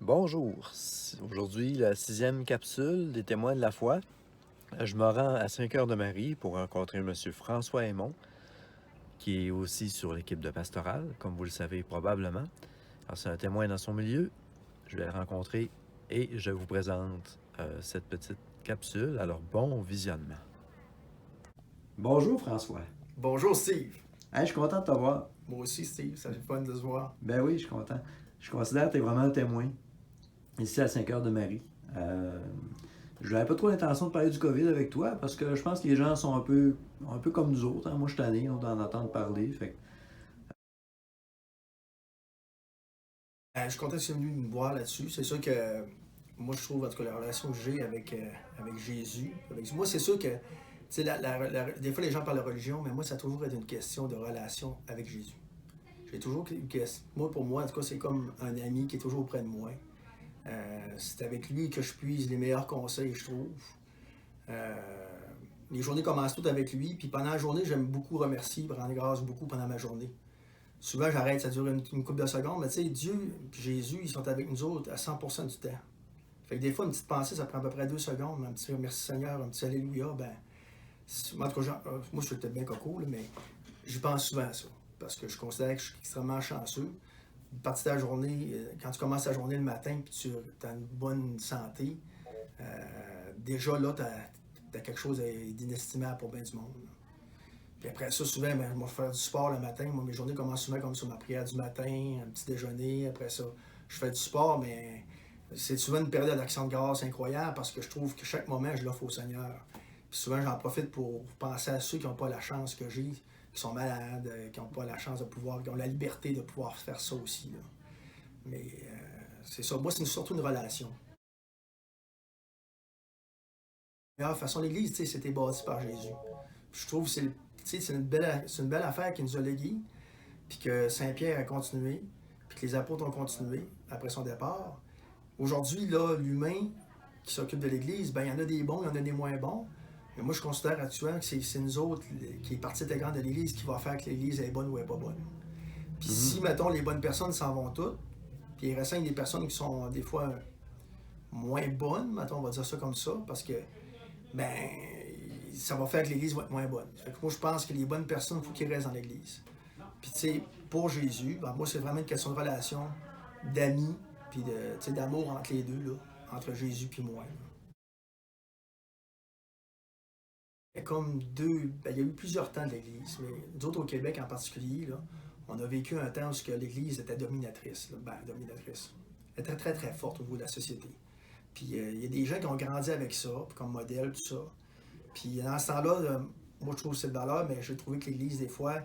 Bonjour, aujourd'hui la 6e capsule des témoins de la foi. Je me rends à Saint-Cœur-de-Marie pour rencontrer M. François Aymon, qui est aussi sur l'équipe de Pastoral, comme vous le savez probablement. Alors c'est un témoin dans son milieu, je vais le rencontrer et je vous présente cette petite capsule. Alors bon visionnement. Bonjour François. Bonjour Steve. Hey, je suis content de te voir. Moi aussi Steve, ça fait fun de se voir. Ben oui, je suis content. Je considère que tu es vraiment un témoin ici à Saint-Cœur-de-Marie. Je n'avais pas trop l'intention de parler du COVID avec toi parce que je pense que les gens sont un peu comme nous autres. Hein. Moi, je suis tanné d'en entendre parler. Fait Je suis content que tu sois venu me voir là-dessus. C'est sûr que moi je trouve en tout cas la relation que j'ai avec Jésus. Moi c'est sûr que tu sais, des fois les gens parlent de religion, mais moi ça a toujours été une question de relation avec Jésus. J'ai toujours une question. Moi pour moi, en tout cas, c'est comme un ami qui est toujours auprès de moi. C'est avec lui que je puise les meilleurs conseils, je trouve. Euh, les journées commencent toutes avec lui, puis pendant la journée, j'aime beaucoup remercier, rendre grâce beaucoup pendant ma journée. Souvent, j'arrête, ça dure une couple de secondes, mais tu sais, Dieu et Jésus, ils sont avec nous autres à 100% du temps. Fait que des fois, une petite pensée, ça prend à peu près 2 secondes, un petit merci Seigneur, un petit Alléluia, en tout cas, moi, je suis peut-être bien coco, là, mais j'y pense souvent à ça, parce que je considère que je suis extrêmement chanceux. Une partie de ta journée, quand tu commences ta journée le matin, puis tu as une bonne santé, déjà là, tu as quelque chose d'inestimable pour bien du monde. Puis après ça, souvent, je vais faire du sport le matin. Moi, mes journées commencent souvent comme sur ma prière du matin, un petit déjeuner. Après ça, je fais du sport, mais c'est souvent une période d'action de grâce incroyable parce que je trouve que chaque moment, je l'offre au Seigneur. Puis souvent, j'en profite pour penser à ceux qui n'ont pas la chance que j'ai, qui sont malades, qui n'ont pas la chance de pouvoir, qui ont la liberté de pouvoir faire ça aussi. Là. Mais c'est ça. Moi, c'est surtout une relation. De toute façon, l'Église, tu sais, c'était bâti par Jésus. Puis je trouve que c'est une belle affaire qu'il nous a léguée, puis que Saint-Pierre a continué, puis que les apôtres ont continué après son départ. Aujourd'hui, là, l'humain qui s'occupe de l'Église, ben il y en a des bons, il y en a des moins bons. Mais moi, je considère actuellement que c'est nous autres, qui est partie intégrante de l'Église, qui va faire que l'Église est bonne ou est pas bonne. Puis si, mettons, les bonnes personnes s'en vont toutes, puis il reste des personnes qui sont des fois moins bonnes, mettons, on va dire ça comme ça, parce que ben ça va faire que l'Église va être moins bonne. Fait que moi, je pense que les bonnes personnes, il faut qu'ils restent dans l'Église. Puis, tu sais, pour Jésus, ben, moi, c'est vraiment une question de relation, d'amis, puis d'amour entre les deux, là, entre Jésus et moi. Là. Il y a comme deux. Ben, il y a eu plusieurs temps de l'Église, mais nous autres au Québec en particulier, là, on a vécu un temps où l'Église était dominatrice. Là. Ben, dominatrice. Elle était très, très forte au niveau de la société. Puis, il y a des gens qui ont grandi avec ça, comme modèle, tout ça. Puis dans ce temps-là, moi je trouve que c'est de valeur, mais j'ai trouvé que l'Église, des fois,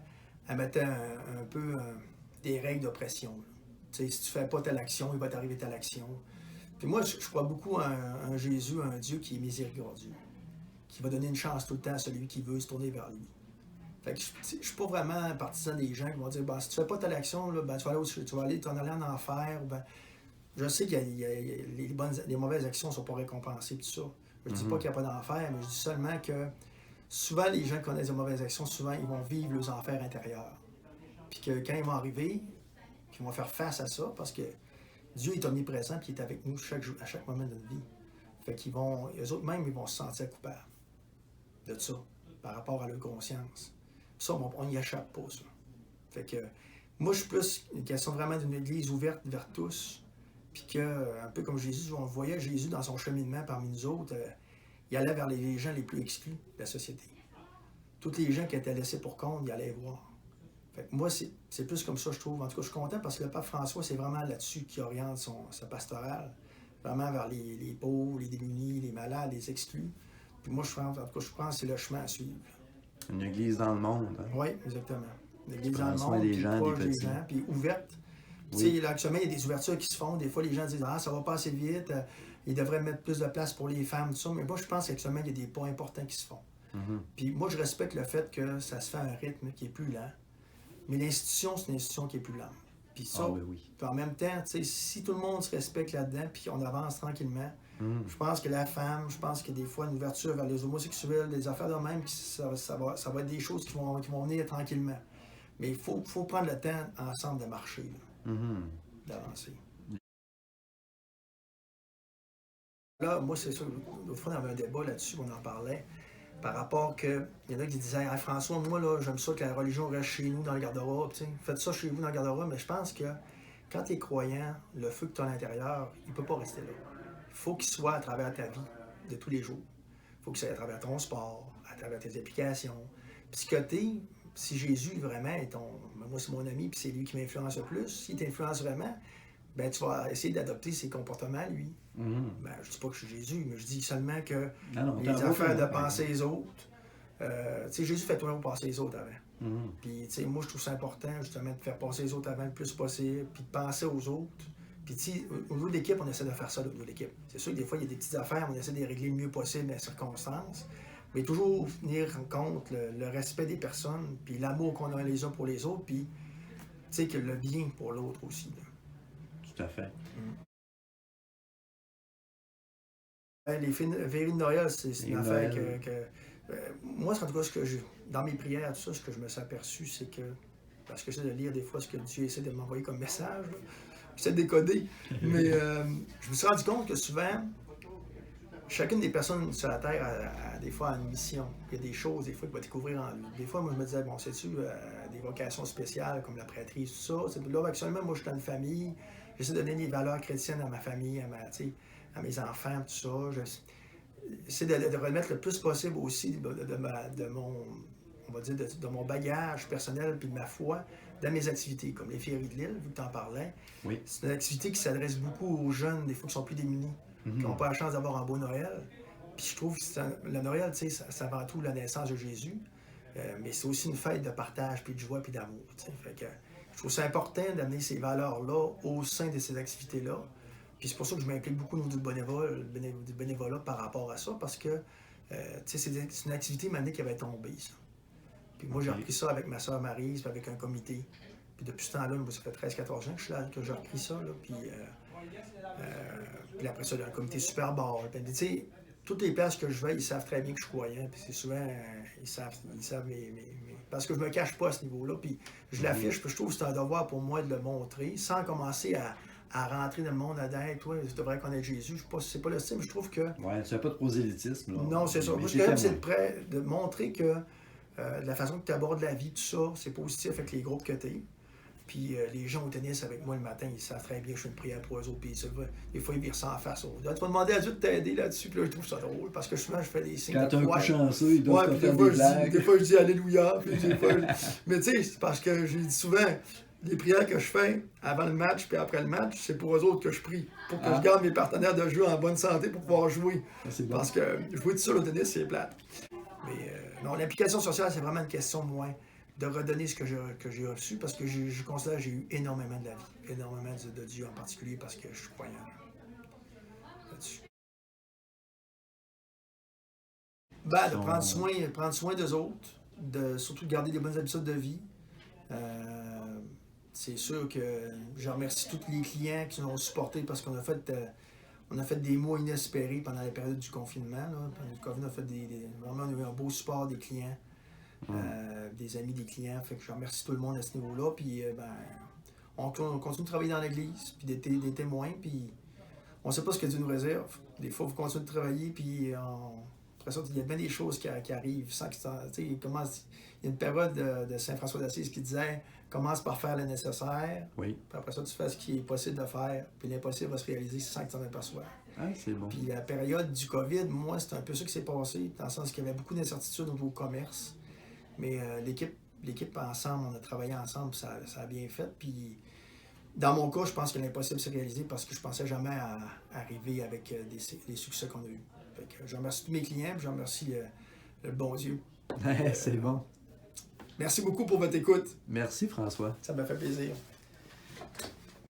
elle mettait un peu des règles d'oppression. Tu sais, si tu fais pas telle action, il va t'arriver telle action. Puis moi, je crois beaucoup à un Jésus, à un Dieu qui est miséricordieux, qui va donner une chance tout le temps à celui qui veut se tourner vers lui. Fait que je suis pas vraiment partisan des gens qui vont dire ben, si tu fais pas telle action, là, ben, tu vas aller t'en aller en enfer. Ben, je sais que les mauvaises actions ne sont pas récompensées, tout ça. Je ne dis pas qu'il n'y a pas d'enfer, mais je dis seulement que souvent, les gens qui connaissent de mauvaises actions, souvent, ils vont vivre leurs enfers intérieurs. Puis que quand ils vont arriver, qu'ils vont faire face à ça, parce que Dieu est omniprésent, puis il est avec nous à chaque moment de notre vie. Fait qu'ils vont, eux autres même, ils vont se sentir coupables de ça, par rapport à leur conscience. Puis ça, on n'y échappe pas, ça. Fait que, moi, je suis plus une question vraiment d'une église ouverte vers tous, puis que, un peu comme Jésus, on voyait Jésus dans son cheminement parmi nous autres, il allait vers les gens les plus exclus de la société. Tous les gens qui étaient laissés pour compte, il allait voir. Fait que moi, c'est plus comme ça, je trouve. En tout cas, je suis content parce que le pape François, c'est vraiment là-dessus qu'il oriente sa pastorale. Vraiment vers les pauvres, les démunis, les malades, les exclus. Puis moi, en tout cas, je pense que c'est le chemin à suivre. une église dans le monde. Hein, oui, exactement. Une qui église dans prend le soin monde, des puis gens, des proche des petits. gens, puis ouverte. Oui. Tu sais, là, actuellement, il y a des ouvertures qui se font. Des fois, les gens disent ah, ça va pas assez vite, ils devraient mettre plus de place pour les femmes, tout ça. Mais moi, je pense qu'actuellement, il y a des pas importants qui se font. Puis moi, je respecte le fait que ça se fait à un rythme qui est plus lent. Mais l'institution, c'est une institution qui est plus lente. Puis ça, ben oui. puis en même temps, si tout le monde se respecte là-dedans, puis on avance tranquillement, je pense que la femme, je pense que des fois, une ouverture vers les homosexuels, des affaires de même, ça va être des choses qui vont venir tranquillement. Mais il faut prendre le temps ensemble de marcher, d'avancer. Là, moi, c'est ça. L'autre fois, on avait un débat là-dessus, on en parlait, par rapport que. Il y en a qui disaient hey, François, moi, là, j'aime ça que la religion reste chez nous dans le garde-robe. Faites ça chez vous dans le garde-robe, mais je pense que quand tu es croyant, le feu que tu as à l'intérieur, il ne peut pas rester là. Il faut qu'il soit à travers ta vie de tous les jours. Il faut qu'il soit à travers ton sport, à travers tes applications. Puis ce que tu es, si Jésus vraiment est ton. Moi, c'est mon ami, puis c'est lui qui m'influence le plus. S'il t'influence vraiment, ben, tu vas essayer d'adopter ses comportements, lui. Ben, je dis pas que je suis Jésus, mais je dis seulement que les affaires de penser les autres. Tu sais, Jésus fait toujours passer les autres avant. Puis, tu sais, moi, je trouve ça important, justement, de faire passer les autres avant le plus possible, puis de penser aux autres. Puis, tu sais, au niveau de l'équipe, on essaie de faire ça, au niveau de l'équipe. C'est sûr que des fois, il y a des petites affaires, on essaie de les régler le mieux possible dans les circonstances, mais toujours tenir en compte le respect des personnes, puis l'amour qu'on a les uns pour les autres, puis, tu sais, que le bien pour l'autre aussi. Là. Tout à fait. Les veillées de Noël, c'est une affaire que moi, en tout cas, dans mes prières, tout ça, ce que je me suis aperçu, c'est que, parce que j'essaie de lire des fois ce que Dieu essaie de m'envoyer comme message, j'essaie de décoder, mais je me suis rendu compte que souvent, chacune des personnes sur la Terre a des fois une mission. Il y a des choses, des fois, qu'il va découvrir en lui. Des fois, moi, je me disais, bon, sais-tu, des vocations spéciales comme la prêtrise, tout ça. Là, actuellement, moi, je suis dans une famille, j'essaie de donner des valeurs chrétiennes à ma famille, à mes enfants, tout ça. J'essaie de remettre le plus possible aussi de mon, on va dire, de mon bagage personnel puis de ma foi dans mes activités, comme les Féeries de l'île, vu que tu en parlais. Oui. C'est une activité qui s'adresse beaucoup aux jeunes, des fois qui sont plus démunis, qui n'ont pas la chance d'avoir un beau Noël. Puis je trouve que le Noël, tu sais, c'est avant tout la naissance de Jésus, mais c'est aussi une fête de partage, puis de joie, puis d'amour. Fait que je trouve ça important d'amener ces valeurs-là au sein de ces activités-là. Puis c'est pour ça que je m'implique beaucoup au niveau du bénévolat par rapport à ça, parce que c'est une activité maintenant qui avait tombé, ça. Puis moi, j'ai repris ça avec ma soeur Maryse, puis avec un comité. Puis depuis ce temps-là, moi, ça fait 13-14 ans que je suis là, que j'ai repris ça. Là, puis après ça, il y a un comité Super Bowl. Puis, tu sais, toutes les places que je vais, ils savent très bien que je suis croyant. Puis c'est souvent, ils savent parce que je me cache pas à ce niveau-là. Puis je l'affiche, puis je trouve que c'est un devoir pour moi de le montrer, sans commencer à rentrer dans le monde à dire, toi, tu devrais connaître Jésus. C'est pas le style, mais je trouve que. Ouais, tu n'as pas de prosélytisme, là. Non, c'est ça. Moi, je c'est de montrer que de la façon que tu abordes la vie, tout ça, c'est positif avec les groupes que tu es. Puis les gens au tennis avec moi le matin, ils savent très bien que je fais une prière pour eux autres. Puis des fois, ils virent ça en face. Tu vas demander à Dieu de t'aider là-dessus. Puis là, je trouve ça drôle parce que souvent, je fais des signes. Quand tu as un coup chanceux, ils doivent te faire des blagues. Des fois, je dis Alléluia. Mais tu sais, c'est parce que j'ai dit souvent, les prières que je fais avant le match puis après le match, c'est pour eux autres que je prie. Pour que je garde mes partenaires de jeu en bonne santé pour pouvoir jouer. Bon. Parce que jouer tout seul au tennis, c'est plate. Mais non, l'implication sociale, c'est vraiment une question, moi, de redonner ce que j'ai reçu, parce que je considère que j'ai eu énormément de la vie, énormément de Dieu en particulier, parce que je suis croyant là-dessus. Ben, de prendre soin d'eux autres, surtout de garder des bonnes habitudes de vie. C'est sûr que je remercie tous les clients qui nous ont supportés, parce qu'on a fait des mois inespérés pendant la période du confinement. Là. Pendant le COVID, on a fait vraiment on a eu un beau support des clients, des amis des clients. Fait que je remercie tout le monde à ce niveau-là. Puis on continue de travailler dans l'église, puis des témoins. Puis on ne sait pas ce que Dieu nous réserve. Des fois, il faut continuer de travailler, puis après ça, il y a bien des choses qui arrivent sans que il y a une période de Saint François d'Assise qui disait commence par faire le nécessaire, oui. Puis après ça, tu fais ce qui est possible de faire, puis l'impossible va se réaliser sans que tu t'en aperçoives. Ah, c'est bon. Puis la période du COVID, moi, c'est un peu ça qui s'est passé, dans le sens qu'il y avait beaucoup d'incertitudes au niveau commerce. Mais l'équipe ensemble, on a travaillé ensemble, ça a bien fait. Puis dans mon cas, je pense que l'impossible s'est réalisé parce que je pensais jamais à arriver avec des succès qu'on a eus. Fait que je remercie tous mes clients, puis je remercie le bon Dieu. C'est bon. Merci beaucoup pour votre écoute. Merci, François. Ça m'a fait plaisir.